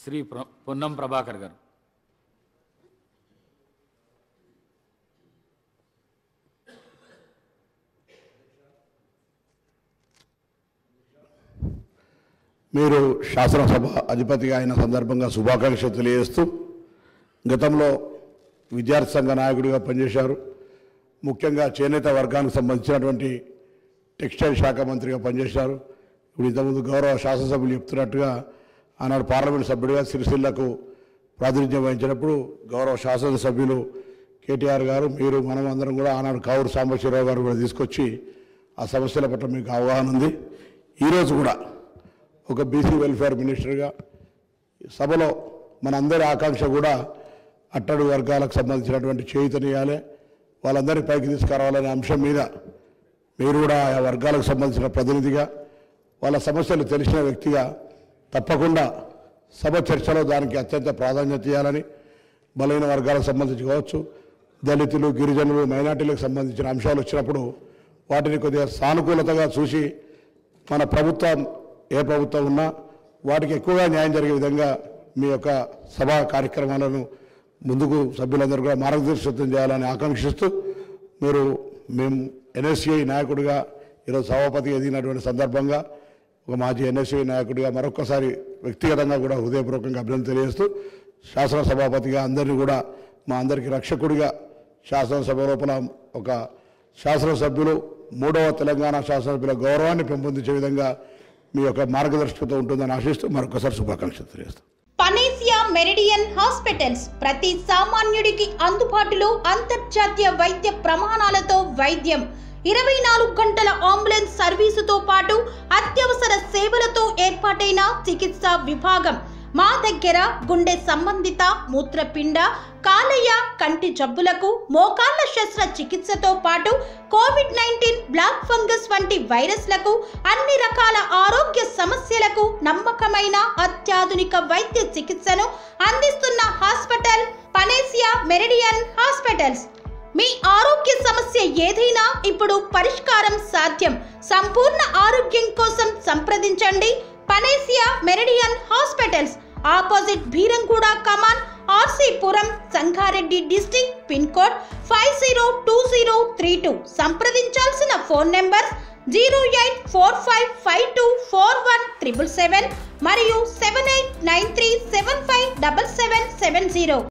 శ్రీ పొన్నం ప్రభాకర్ గారు. మీరు శాసనసభ అధిపతిగా అయిన సందర్భంగా శుభాకాంక్షలు తెలియజేస్తూ, గతంలో విద్యార్థి సంఘ నాయకుడిగా పనిచేశారు. ముఖ్యంగా చేనేత వర్గానికి సంబంధించినటువంటి టెక్స్టైల్ శాఖ మంత్రిగా పనిచేశారు. ఇప్పుడు ఇంతకుముందు గౌరవ శాసనసభ్యులు చెప్తున్నట్టుగా ఆనాడు పార్లమెంట్ సభ్యుడిగా సిరిసిల్లకు ప్రాతినిధ్యం వహించినప్పుడు గౌరవ శాసనసభ్యులు కేటీఆర్ గారు, మీరు మనం అందరం కూడా ఆనాడు కావూరు సాంబశివరావు గారు కూడా తీసుకొచ్చి ఆ సమస్యల పట్ల మీకు అవగాహన ఉంది. ఈరోజు కూడా ఒక బీసీ వెల్ఫేర్ మినిస్టర్గా సభలో మనందరి ఆకాంక్ష కూడా అట్టడు వర్గాలకు సంబంధించినటువంటి చేయూతనియాలి, వాళ్ళందరినీ పైకి తీసుకురావాలనే అంశం మీద మీరు కూడా ఆ వర్గాలకు సంబంధించిన ప్రతినిధిగా, వాళ్ళ సమస్యలు తెలిసిన వ్యక్తిగా తప్పకుండా సభ చర్చలో దానికి అత్యంత ప్రాధాన్యత ఇవ్వాలని, బలైన వర్గాలకు సంబంధించి కావచ్చు, దళితులు, గిరిజనులు, మైనార్టీలకు సంబంధించిన అంశాలు వచ్చినప్పుడు వాటిని కొద్దిగా సానుకూలతగా చూసి మన ప్రభుత్వం ఏ ప్రభుత్వం ఉన్నా వాటికి ఎక్కువగా న్యాయం జరిగే విధంగా మీ యొక్క సభా కార్యక్రమాలను ముందుకు సభ్యులందరూ కూడా మార్గదర్శకత్వం చేయాలని ఆకాంక్షిస్తూ, మేము ఎన్ఎస్సీఐ నాయకుడిగా ఈరోజు సభాపతి ఎదిగినటువంటి సందర్భంగా ఒక మాజీ ఎన్ఎస్సీఐ నాయకుడిగా మరొక్కసారి వ్యక్తిగతంగా కూడా హృదయపూర్వకంగా అభినందన తెలియజేస్తూ, శాసనసభాపతిగా అందరినీ కూడా మా అందరికీ రక్షకుడిగా శాసనసభ లోపల ఒక శాసనసభ్యులు 3వ తెలంగాణ శాసనసభ్యుల గౌరవాన్ని పెంపొందించే విధంగా మీ యొక్క మార్గదర్శకత్వం ఉంటుందని ఆశిస్తూ మరొకసారి శుభాకాంక్షలు తెలియజేస్తాం. పనేసియా మెరిడియన్ హాస్పిటల్స్ ప్రతి సామాన్యుడికి అందుబాటులో అంతర్జాతీయ వైద్య ప్రమాణాలతో వైద్యం, 24 గంటల అంబులెన్స్ సర్వీసుతో పాటు అత్యవసర సేవలతో ఏర్పాటైన చికిత్సా విభాగం. మా దగ్గర గుండె సంబంధిత, మూత్రపిండ, కాలేయ, కంటి జబ్బులకు, మోకాళ్ల శస్త్ర చికిత్సతో పాటు కోవిడ్-19, బ్లాక్ ఫంగస్ వంటి వైరస్లకు, అన్ని రకాల ఆరోగ్య సమస్యలకు నమ్మకమైన అత్యాధునిక వైద్య చికిత్సను అందిస్తున్న హాస్పిటల్ పనేసియా మెరిడియన్ హాస్పిటల్స్. మీ ఆరోగ్య సమస్య ఏదైనా ఇప్పుడు పరిష్కారం సాధ్యం. సంపూర్ణ ఆరోగ్యం కోసం సంప్రదించండి Panacea Meridian hospitals. Opposite Bheeramguda కమాన్, RC Puram, Sangareddy district. Pin code 502032. సంప్రదించాల్సిన ఫోన్ నెంబర్ 0845524177 మరియు 7893757770.